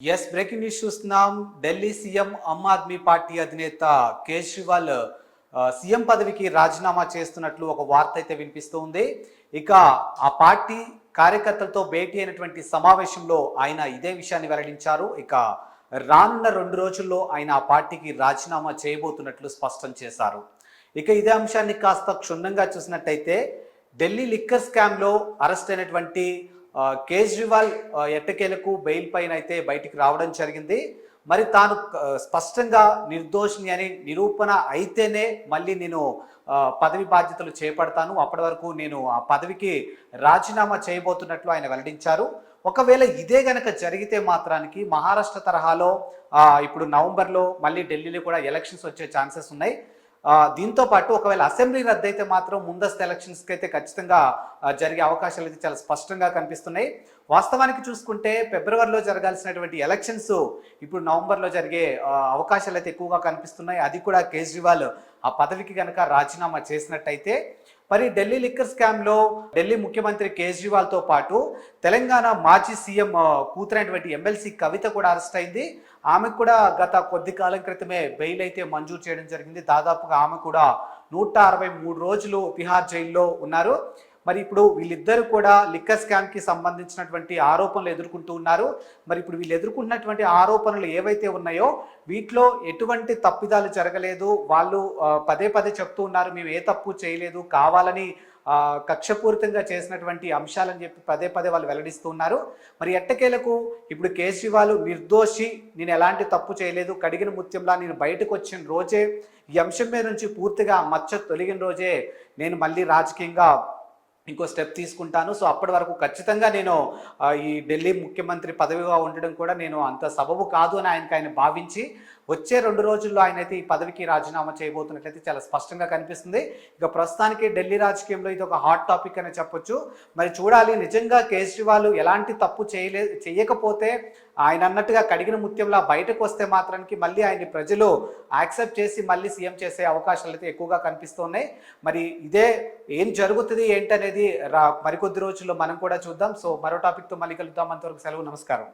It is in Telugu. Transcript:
బ్రేకింగ్ న్యూస్ చూస్తున్నాం. ఢిల్లీ సీఎం ఆమ్ ఆద్మీ పార్టీ అధినేత కేజ్రీవాల్ సీఎం పదవికి రాజీనామా చేస్తున్నట్లు ఒక వార్త అయితే వినిపిస్తూ ఉంది. ఇక ఆ పార్టీ కార్యకర్తలతో భేటీ అయినటువంటి సమావేశంలో ఆయన ఇదే విషయాన్ని వెల్లడించారు. ఇక రానున్న 2 రోజుల్లో ఆయన ఆ పార్టీకి రాజీనామా చేయబోతున్నట్లు స్పష్టం చేశారు. ఇక ఇదే అంశాన్ని కాస్త క్షుణ్ణంగా చూసినట్టయితే ఢిల్లీ లిక్కర్ స్కామ్లో అరెస్ట్ అయినటువంటి కేజ్రీవాల్ ఎట్టకేలకు బెయిల్ పైన అయితే బయటికి రావడం జరిగింది. మరి తాను స్పష్టంగా నిర్దోషిని అని నిరూపణ అయితేనే మళ్ళీ నేను పదవి బాధ్యతలు చేపడతాను, అప్పటి వరకు నేను ఆ పదవికి రాజీనామా చేయబోతున్నట్లు ఆయన వెల్లడించారు. ఒకవేళ ఇదే గనక జరిగితే మాత్రానికి మహారాష్ట్ర తరహాలో ఇప్పుడు నవంబర్లో మళ్ళీ ఢిల్లీలో కూడా ఎలక్షన్స్ వచ్చే ఛాన్సెస్ ఉన్నాయి. దీంతో పాటు ఒకవేళ అసెంబ్లీ రద్దయితే మాత్రం ముందస్తు ఎలక్షన్స్కి అయితే ఖచ్చితంగా జరిగే అవకాశాలు అయితే చాలా స్పష్టంగా కనిపిస్తున్నాయి. వాస్తవానికి చూసుకుంటే ఫిబ్రవరిలో జరగాల్సినటువంటి ఎలక్షన్స్ ఇప్పుడు నవంబర్లో జరిగే అవకాశాలు అయితే ఎక్కువగా కనిపిస్తున్నాయి. అది కూడా కేజ్రీవాల్ ఆ పదవికి కనుక రాజీనామా చేసినట్టయితే. మరి ఢిల్లీ లిక్కర్ స్కామ్లో ఢిల్లీ ముఖ్యమంత్రి కేజ్రీవాల్తో పాటు తెలంగాణ మాజీ సీఎం కూతురైనటువంటి ఎమ్మెల్సీ కవిత కూడా అరెస్ట్ అయింది. ఆమెకు కూడా గత కొద్ది కాలం క్రితమే బెయిల్ అయితే మంజూరు చేయడం జరిగింది. దాదాపుగా ఆమె కూడా 163 రోజులు తిహార్ జైల్లో ఉన్నారు. మరి ఇప్పుడు వీళ్ళిద్దరూ కూడా లిక్కర్ స్కామ్కి సంబంధించినటువంటి ఆరోపణలు ఎదుర్కొంటూ ఉన్నారు. మరి ఇప్పుడు వీళ్ళు ఎదుర్కొంటున్నటువంటి ఆరోపణలు ఏవైతే ఉన్నాయో వీటిలో ఎటువంటి తప్పిదాలు జరగలేదు. వాళ్ళు పదే పదే చెప్తూ ఉన్నారు, మేము ఏ తప్పు చేయలేదు, కావాలని కక్షపూరితంగా చేసినటువంటి అంశాలని చెప్పి పదే పదే వాళ్ళు వెల్లడిస్తూ ఉన్నారు. మరి ఎట్టకేలకు ఇప్పుడు కేజ్రీవాల్ నిర్దోషి, నేను ఎలాంటి తప్పు చేయలేదు, కడిగిన ముత్యంలా నేను బయటకు వచ్చిన రోజే, ఈ అంశం మీద నుంచి పూర్తిగా మచ్చ తొలగిన రోజే నేను మళ్ళీ రాజకీయంగా ఇంకో స్టెప్ తీసుకుంటాను. సో అప్పటి వరకు ఖచ్చితంగా నేను ఈ ఢిల్లీ ముఖ్యమంత్రి పదవిగా ఉండడం కూడా నేను అంత సబబు కాదు అని ఆయన భావించి వచ్చే 2 రోజుల్లో ఆయన అయితే ఈ పదవికి రాజీనామా చేయబోతున్నట్లయితే చాలా స్పష్టంగా కనిపిస్తుంది. ఇక ప్రస్తుతానికి ఢిల్లీ రాజకీయంలో ఇది ఒక హాట్ టాపిక్ అని చెప్పొచ్చు. మరి చూడాలి, నిజంగా కేజ్రీవాల్ ఎలాంటి తప్పు చేయకపోతే ఆయన అన్నట్టుగా కడిగిన ముత్యంలా బయటకు వస్తే మాత్రానికి మళ్ళీ ఆయన్ని ప్రజలు యాక్సెప్ట్ చేసి మళ్ళీ సీఎం చేసే అవకాశాలు అయితే ఎక్కువగా కనిపిస్తున్నాయి. మరి ఇదే ఏం జరుగుతుంది ఏంటనేది మరికొద్ది రోజుల్లో మనం కూడా చూద్దాం. సో మరో టాపిక్తో మళ్ళీ కలుద్దాం. అంతవరకు సెలవు, నమస్కారం.